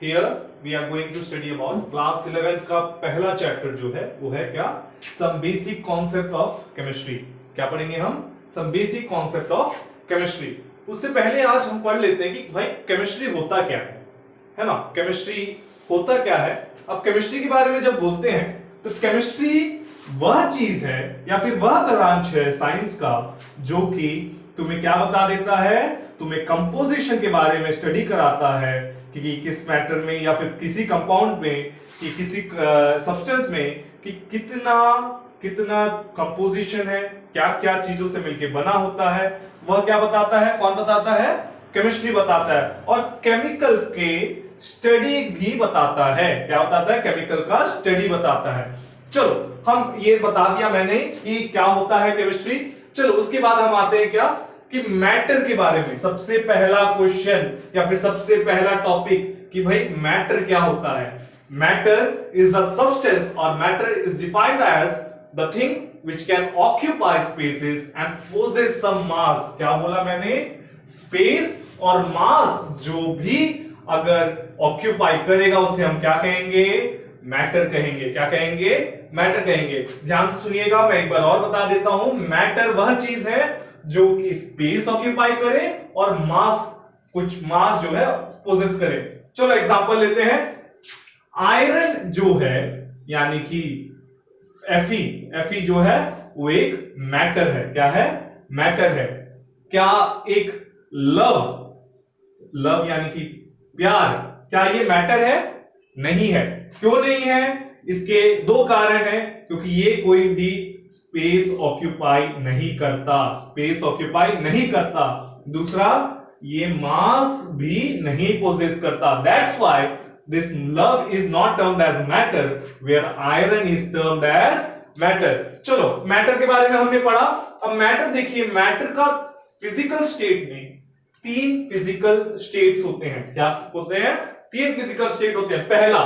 Here we are going to study about class 11th का पहला chapter जो है वो है क्या, some basic concept of chemistry. क्या पढ़ेंगे हम? Some basic concept of chemistry. उससे पहले आज हम पढ़ लेते हैं कि भाई केमिस्ट्री होता क्या है ना, केमिस्ट्री होता क्या है। अब केमिस्ट्री के बारे में जब बोलते हैं तो केमिस्ट्री वह चीज है या फिर वह ब्रांच है साइंस का जो कि तुम्हें क्या बता देता है, तुम्हें कंपोजिशन के बारे में स्टडी कराता है कि किस मैटर में या फिर किसी कंपाउंड में कि किसी सब्सटेंस में कि कितना कितना कंपोजिशन है, क्या क्या चीजों से मिलके बना होता है, वह क्या बताता है, कौन बताता है? केमिस्ट्री बताता है। और केमिकल के स्टडी भी बताता है। क्या बताता है? केमिकल का स्टडी बताता है। चलो हम ये बता दिया मैंने कि क्या होता है केमिस्ट्री। चलो उसके बाद हम आते हैं क्या कि मैटर के बारे में। सबसे पहला क्वेश्चन या फिर सबसे पहला टॉपिक कि भाई मैटर क्या होता है। मैटर इज अ सब्सटेंस और matter is defined as the thing which can occupy spaces and possess some mass। क्या बोला मैंने? स्पेस और मास जो भी अगर ऑक्यूपाई करेगा उसे हम क्या कहेंगे? मैटर कहेंगे। क्या कहेंगे? मैटर कहेंगे। ध्यान से सुनिएगा, मैं एक बार और बता देता हूं। मैटर वह चीज है जो कि स्पेस ऑक्यूपाई करे और मास, कुछ मास जो है पोजेस करे। चलो एग्जांपल लेते हैं। आयरन जो है यानी कि Fe जो है वो एक मैटर है। क्या है? मैटर है। क्या एक लव यानी कि प्यार, क्या ये मैटर है? नहीं है। क्यों नहीं है? इसके दो कारण हैं। क्योंकि ये कोई भी स्पेस ऑक्यूपाई नहीं करता, स्पेस ऑक्यूपाई नहीं करता। दूसरा, ये मास भी नहीं पोजेस करता। That's why this love is not termed as matter where iron is termed as matter। चलो मैटर के बारे में हमने पढ़ा। अब मैटर देखिए, मैटर का फिजिकल स्टेट में तीन फिजिकल स्टेट्स होते हैं। क्या होते हैं? तीन फिजिकल स्टेट होते हैं। पहला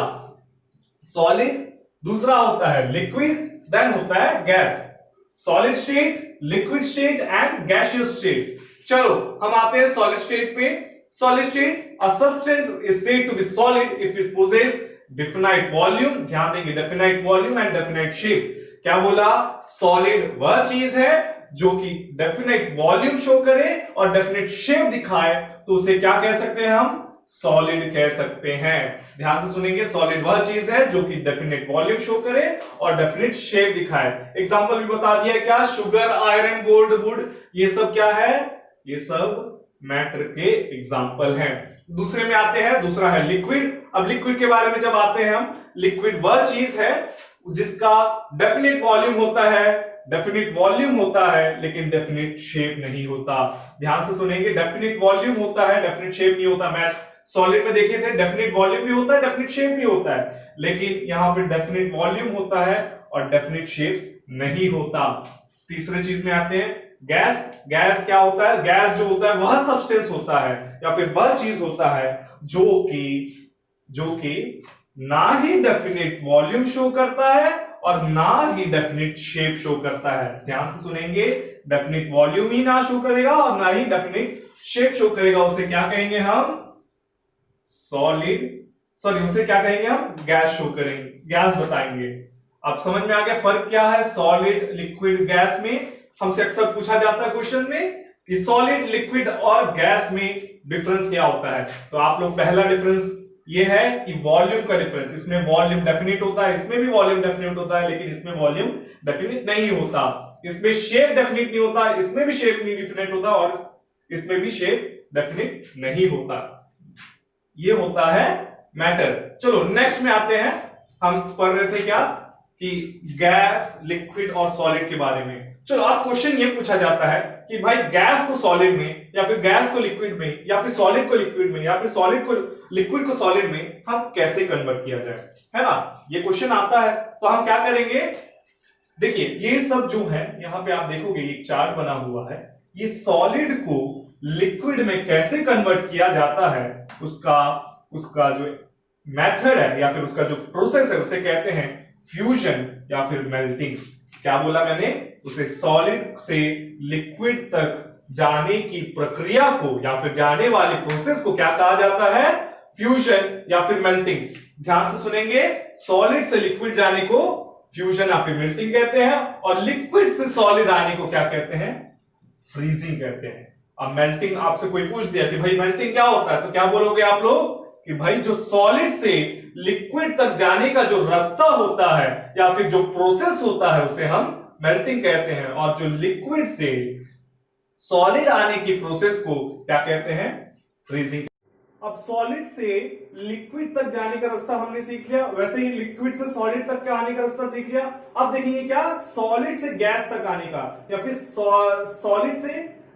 सॉलिड, दूसरा होता है लिक्विड, देन होता है gas. Solid state, liquid state and gaseous state. चलो हम आते हैं सॉलिड स्टेट पे। Solid state, a substance is said to be solid if it possess definite volume। ध्यान देंगे, definite volume and definite shape। क्या बोला? Solid वह चीज है जो कि definite volume शो करे और definite shape दिखाए तो उसे क्या कह सकते हैं हम? Solid कह सकते हैं। ध्यान से सुनेंगे, solid वह चीज है जो कि definite volume शो करे और definite shape दिखाए। एग्जाम्पल भी बता दिया। क्या? शुगर, आयरन, गोल्ड, वुड, ये सब क्या है? ये सब मैटर के एग्जाम्पल हैं। दूसरे में आते हैं, दूसरा है लिक्विड। अब लिक्विड के बारे में जब आते हैं हम, लिक्विड वह चीज है जिसका डेफिनेट वॉल्यूम होता है, डेफिनेट वॉल्यूम होता है लेकिन डेफिनेट शेप नहीं होता। ध्यान से सुनेंगे, डेफिनेट वॉल्यूम होता है, डेफिनेट शेप नहीं होता। मैं सॉलिड में देखे थे डेफिनेट वॉल्यूम भी होता है, डेफिनेट शेप भी होता है, लेकिन यहां पे डेफिनेट वॉल्यूम होता है और डेफिनेट शेप नहीं होता। तीसरे चीज में आते हैं गैस। गैस क्या होता है? गैस जो होता है वह सब्सटेंस होता है या फिर वह चीज होता है जो कि ना ही डेफिनेट वॉल्यूम शो करता है और ना ही डेफिनेट शेप शो करता है। ध्यान से सुनेंगे, डेफिनेट वॉल्यूम ही ना शो करेगा और ना ही डेफिनेट शेप शो करेगा। उसे क्या कहेंगे हम? उसे क्या कहेंगे हम? गैस शो करेंगे, गैस बताएंगे। अब समझ में आ गया फर्क क्या है सॉलिड, लिक्विड, गैस में। हमसे अक्सर पूछा जाता है क्वेश्चन में कि सॉलिड, लिक्विड और गैस में डिफरेंस क्या होता है। तो आप लोग पहला डिफरेंस ये है कि वॉल्यूम का डिफरेंस। इसमें वॉल्यूम डेफिनेट होता है, इसमें भी वॉल्यूम डेफिनेट होता है, लेकिन इसमें वॉल्यूम डेफिनेट नहीं होता। इसमें शेप डेफिनेट नहीं होता, इसमें भी शेप नहीं डेफिनेट होता और इसमें भी शेप डेफिनेट नहीं होता। ये होता है मैटर। चलो नेक्स्ट में आते हैं। हम पढ़ रहे थे क्या कि गैस, लिक्विड और सॉलिड के बारे में। चलो अब क्वेश्चन ये पूछा जाता है कि भाई गैस को सॉलिड में या फिर गैस को लिक्विड में या फिर सॉलिड को लिक्विड में या फिर सॉलिड को लिक्विड को सॉलिड में हम कैसे कन्वर्ट किया जाए, है ना? ये क्वेश्चन आता है तो हम क्या करेंगे? देखिए ये सब जो है यहाँ पे आप देखोगे एक चार्ट बना हुआ है। ये सॉलिड को लिक्विड में कैसे कन्वर्ट किया जाता है उसका जो मेथड है या फिर उसका जो प्रोसेस है उसे कहते हैं फ्यूजन या फिर मेल्टिंग। क्या बोला मैंने? उसे सॉलिड से लिक्विड तक जाने की प्रक्रिया को या फिर जाने वाले प्रोसेस को क्या कहा जाता है? फ्यूजन या फिर मेल्टिंग। ध्यान से सुनेंगे, सॉलिड से लिक्विड जाने को फ्यूजन या फिर मेल्टिंग कहते हैं, और लिक्विड से सॉलिड आने को क्या कहते हैं, फ्रीजिंग कहते हैं। अब मेल्टिंग आपसे कोई पूछ दिया कि भाई मेल्टिंग क्या होता है, तो क्या बोलोगे आप लोग कि भाई जो सॉलिड से लिक्विड तक जाने का जो रास्ता होता है या फिर जो प्रोसेस होता है उसे हम मेल्टिंग कहते हैं, और जो लिक्विड से सॉलिड आने की प्रोसेस को क्या कहते हैं, फ्रीजिंग। अब सॉलिड से लिक्विड तक जाने का रास्ता हमने सीख लिया, वैसे ही लिक्विड से सॉलिड तक का आने का रास्ता सीख लिया। अब देखेंगे क्या, सॉलिड से गैस तक आने का, या फिर सॉलिड से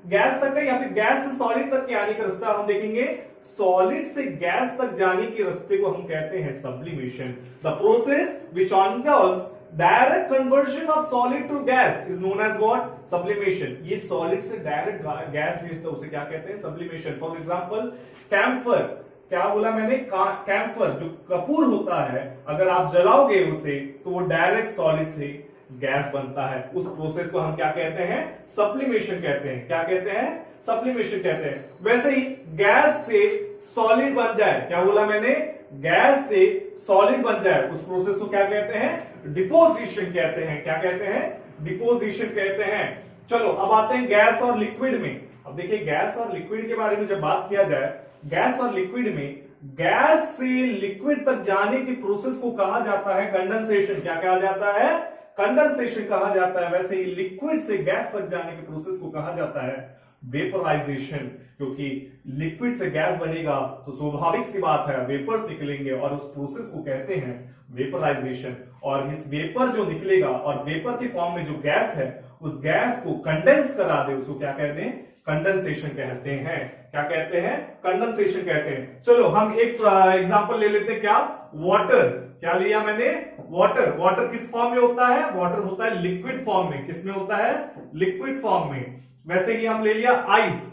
गैस तक का, या फिर गैस से सॉलिड तक के आने का रास्ता हम देखेंगे। सॉलिड से गैस तक जाने के रास्ते को हम कहते हैं sublimation. The process which involves direct conversion of solid to gas is known as what, sublimation. ये सॉलिड से डायरेक्ट गैस भेजता है उसे क्या कहते हैं, सब्लिमेशन। फॉर एग्जांपल कैम्फर, क्या बोला मैंने, कैम्फर जो कपूर होता है, अगर आप जलाओगे उसे तो वो डायरेक्ट सॉलिड से गैस बनता है। उस प्रोसेस को हम क्या कहते हैं, सब्लिमेशन कहते हैं। क्या कहते हैं, सब्लिमेशन कहते हैं। वैसे ही गैस से सॉलिड बन जाए, क्या बोला मैंने, गैस से सॉलिड बन जाए, उस प्रोसेस को क्या कहते हैं, डिपोजिशन कहते हैं। क्या कहते हैं, डिपोजिशन कहते हैं। चलो अब आते हैं गैस और लिक्विड में। अब देखिए गैस और लिक्विड के बारे में जब बात किया जाए, गैस और लिक्विड में, गैस से लिक्विड तक जाने की प्रोसेस को कहा जाता है कंडेंसेशन। क्या कहा जाता है, कंडेंसेशन कहा जाता है। वैसे ही लिक्विड से गैस तक जाने की प्रोसेस को कहा जाता है वेपराइजेशन, क्योंकि लिक्विड से गैस बनेगा तो स्वाभाविक सी बात है वेपर्स निकलेंगे, और उस प्रोसेस को कहते हैं वेपराइजेशन। और इस वेपर जो निकलेगा और वेपर के फॉर्म में जो गैस है, उस गैस को कंडेंस करा दे, उसको क्या कहते हैं, कंडेंसेशन कहते हैं। क्या कहते हैं, कंडेंसेशन कहते हैं। चलो हम एक एग्जांपल ले लेते हैं, क्या, वाटर। क्या लिया मैंने, वाटर। वाटर किस फॉर्म में होता है, वाटर होता है लिक्विड फॉर्म में। किस में होता है, लिक्विड फॉर्म में। वैसे ही हम ले लिया आइस।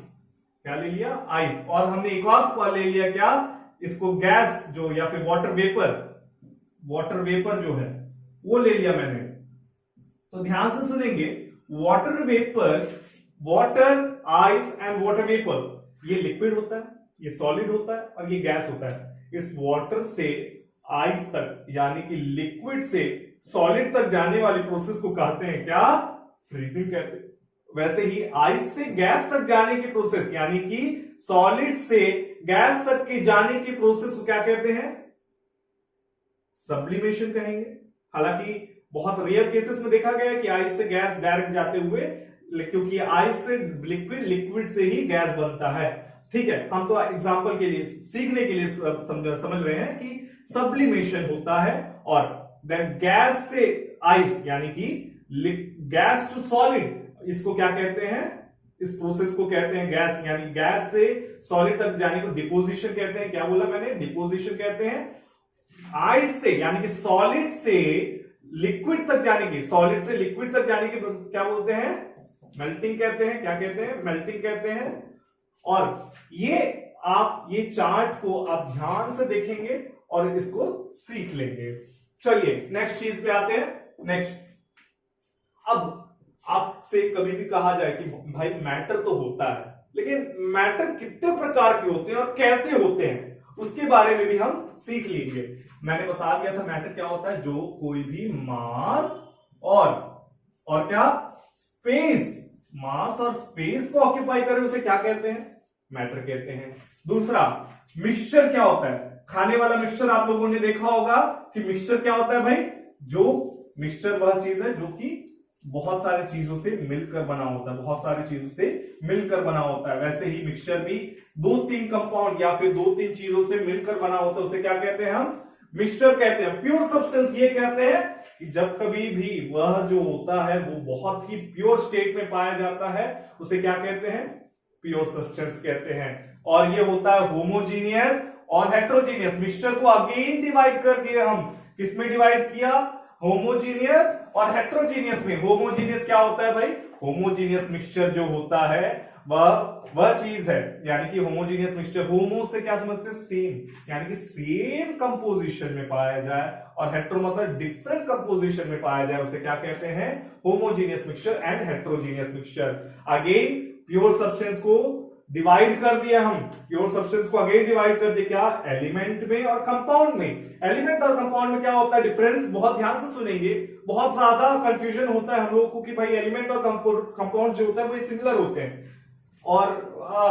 क्या ले लिया, आइस। और हमने एक और ले लिया, क्या, इसको गैस जो, या फिर वाटर वेपर, वाटर वेपर जो है वो ले लिया मैंने। तो ध्यान से सुनेंगे, water vapour, water, ice and water vapour, ये लिक्विड होता है, ये सॉलिड होता है, और ये गैस होता है। इस वाटर से आइस तक, यानी कि लिक्विड से सॉलिड तक जाने वाली प्रोसेस को कहते हैं क्या, फ्रीजिंग कहते हैं। वैसे ही आइस से गैस तक जाने की प्रोसेस, यानी कि सॉलिड से गैस तक के जाने की प्रोसेस को क्या कहते हैं, सब्लिमेशन कहेंगे। हालांकि बहुत रेयर केसेस में देखा गया है कि आइस से गैस डायरेक्ट जाते हुए, क्योंकि आइस से लिक्विड, लिक्विड से ही गैस बनता है। ठीक है, हम तो एग्जांपल के लिए, सीखने के लिए समझ रहे हैं कि सब्लिमेशन होता है, और देन गैस से आइस, यानी कि गैस टू सॉलिड, इसको क्या कहते हैं, इस प्रोसेस को कहते हैं गैस, यानी गैस से सॉलिड तक जाने को डिपोजिशन कहते हैं। क्या बोला मैंने, डिपोजिशन कहते हैं। आइस से, यानी कि सॉलिड से लिक्विड तक जाने की, सॉलिड से लिक्विड तक जाने की क्या बोलते हैं, मेल्टिंग कहते हैं। क्या कहते हैं, मेल्टिंग कहते हैं। और ये आप, ये चार्ट को आप ध्यान से देखेंगे और इसको सीख लेंगे। चलिए नेक्स्ट चीज पे आते हैं। नेक्स्ट, अब आपसे कभी भी कहा जाए कि भाई मैटर तो होता है, लेकिन मैटर कितने प्रकार के होते हैं और कैसे होते हैं, उसके बारे में भी हम सीख लेंगे। मैंने बता दिया था मैटर क्या होता है, जो कोई भी मास और क्या, स्पेस, मास और स्पेस को ऑक्यूपाई करे उसे क्या कहते हैं, मैटर कहते हैं। दूसरा, मिक्सचर क्या होता है, खाने वाला मिक्सचर आप लोगों ने देखा होगा कि मिक्सचर क्या होता है भाई, जो मिक्सचर वह चीज है जो कि बहुत सारी चीजों से मिलकर बना होता है, बहुत सारी चीजों से मिलकर बना होता है। वैसे ही मिक्सचर भी 2-3 कंपाउंड या फिर 2-3 चीजों से मिलकर बना होता है, उसे क्या कहते हैं, हम मिक्सचर कहते हैं। प्योर सब्सटेंस ये कहते हैं कि जब कभी भी वह जो होता है वो बहुत ही प्योर स्टेट में पाया जाता है, उसे क्या कहते हैं, प्योर सब्सटेंस कहते हैं। और ये होता है होमोजीनियस और हेट्रोजीनियस। मिक्सचर को अगेन डिवाइड कर दिए हम, किसमें डिवाइड किया, होमोजीनियस और हेट्रोजीनियस में। होमोजीनियस क्या होता है भाई, होमोजीनियस मिक्सचर जो होता है वह चीज है, यानी कि होमोजीनियस मिक्सचर, होमो से क्या समझते हैं, सेम, यानी कि सेम कंपोजिशन में पाया जाए, और हेट्रो मतलब डिफरेंट कंपोजिशन में पाया जाए, उसे क्या कहते हैं, homogeneous mixture and heterogeneous mixture. Again pure substance को डिवाइड कर दिया हम प्योर सब्सटेंस को, अगेन डिवाइड कर दिया क्या, एलिमेंट में और कंपाउंड में। एलिमेंट और कंपाउंड में क्या होता है डिफरेंस, बहुत ध्यान से सुनेंगे, बहुत ज्यादा कंफ्यूजन होता है हम लोगों को कि भाई एलिमेंट और कंपाउंड जो होता है वो सिमिलर होते हैं, और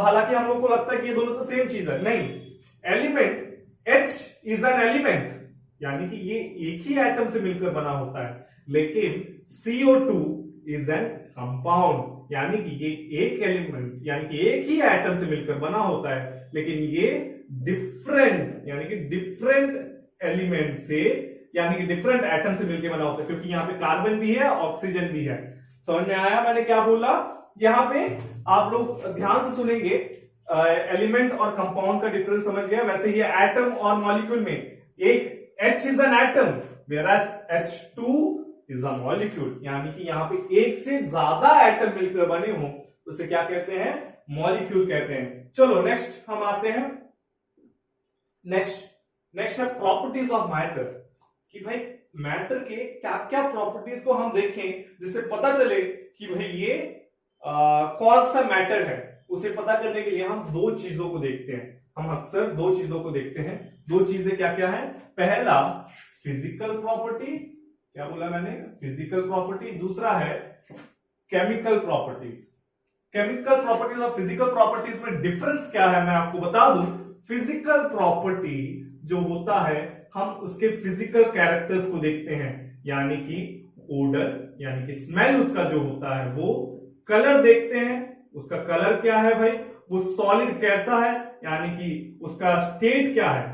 हालांकि हम लोग को लगता है कि ये दोनों तो सेम चीज है। नहीं, element H is an element, यानी कि ये एक ही एटम से मिलकर बना होता है, लेकिन CO2 इज एन कंपाउंड, यानी कि ये एक एलिमेंट यानी कि एक ही एटम से मिलकर बना होता है, लेकिन ये डिफरेंट यानी कि डिफरेंट एलिमेंट से यानी कि डिफरेंट एटम से मिलकर बना होता है, क्योंकि यहाँ पे कार्बन भी है, ऑक्सीजन भी है। समझ में आया मैंने क्या बोला? यहाँ पे आप लोग ध्यान से सुनेंगे, एलिमेंट और कंपाउंड का डिफरेंस समझ गया। वैसे ही एटम और मॉलिक्यूल में एक H is an atom whereas H2 is a molecule, यानी कि यहाँ पे एक से ज्यादा एटम मिलकर बने हो उसे क्या कहते हैं, मॉलिक्यूल कहते हैं। चलो नेक्स्ट हम आते हैं, नेक्स्ट है प्रॉपर्टीज ऑफ मैटर, कि भाई मैटर के क्या क्या प्रॉपर्टीज को हम देखें जिससे पता चले कि भाई ये कौन सा मैटर है। उसे पता करने के लिए हम दो चीजों को देखते हैं, हम अक्सर दो चीजों को देखते हैं। दो चीजें क्या क्या है, पहला फिजिकल प्रॉपर्टी, क्या बोला मैंने, फिजिकल प्रॉपर्टी, दूसरा है केमिकल प्रॉपर्टीज। केमिकल प्रॉपर्टीज और फिजिकल प्रॉपर्टीज में डिफरेंस क्या है मैं आपको बता दूं। फिजिकल प्रॉपर्टी जो होता है हम उसके फिजिकल कैरेक्टर्स को देखते हैं, यानी कि ओडर यानी कि स्मेल उसका जो होता है वो, कलर देखते हैं, उसका कलर क्या है भाई, वो सॉलिड कैसा है यानी कि उसका स्टेट क्या है,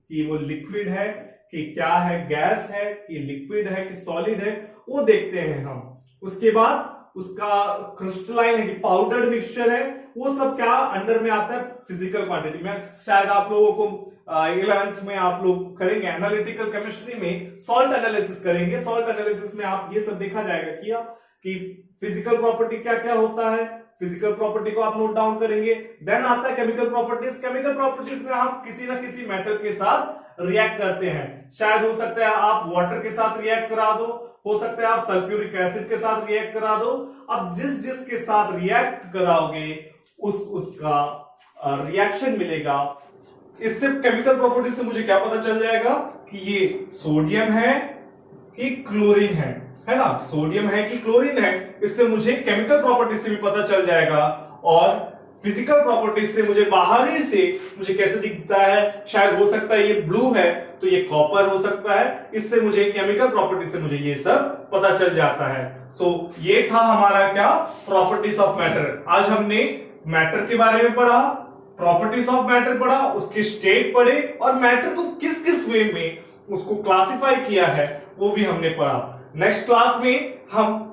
कि वो लिक्विड है कि क्या है, गैस है कि लिक्विड है कि सॉलिड है, वो देखते हैं हम। उसके बाद उसका क्रिस्टलाइन है कि पाउडर्ड मिक्सचर है, वो सब क्या अंडर में आता है, फिजिकल क्वांटिटी में। शायद आप लोगों को 11th में आप लोग करेंगे एनालिटिकल केमिस्ट्री में, सॉल्ट एनालिसिस करेंगे। सॉल्ट एनालिसिस में आप ये सब देखा जाएगा किया कि फिजिकल प्रॉपर्टी क्या क्या होता है, फिजिकल प्रॉपर्टी को आप नोट डाउन करेंगे। देन आता है केमिकल प्रॉपर्टीज। केमिकल प्रॉपर्टीज में आप किसी ना किसी मेटल के साथ रिएक्ट करते हैं, शायद हो सकता है आप वाटर के साथ रिएक्ट करा दो, हो सकता है आप सल्फ्यूरिक एसिड के साथ रिएक्ट करा दो। अब जिस जिस के साथ रिएक्ट कराओगे उसका रिएक्शन मिलेगा। इससे केमिकल प्रॉपर्टी से मुझे क्या पता चल जाएगा कि ये सोडियम है कि क्लोरीन है ना, सोडियम है कि क्लोरीन है। इससे मुझे केमिकल प्रॉपर्टी से भी पता चल जाएगा, और फिजिकल प्रॉपर्टी से मुझे बाहरी से मुझे कैसे दिखता है, शायद हो सकता है ये ब्लू है तो ये कॉपर हो सकता है। इससे मुझे केमिकल प्रॉपर्टी से मुझे ये सब पता चल जाता है। सो ये था हमारा क्या, प्रॉपर्टीज ऑफ मैटर। आज हमने मैटर के बारे में पढ़ा, प्रॉपर्टीज ऑफ मैटर पढ़ा, उसके स्टेट पढ़े, और मैटर को किस किस वे में उसको क्लासिफाई किया है वो भी हमने पढ़ा। नेक्स्ट क्लास में हम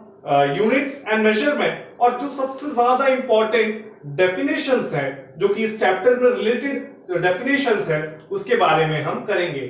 यूनिट्स एंड मेजरमेंट और जो सबसे ज्यादा इंपॉर्टेंट डेफिनेशंस है, जो कि इस चैप्टर में रिलेटेड डेफिनेशंस है, उसके बारे में हम करेंगे।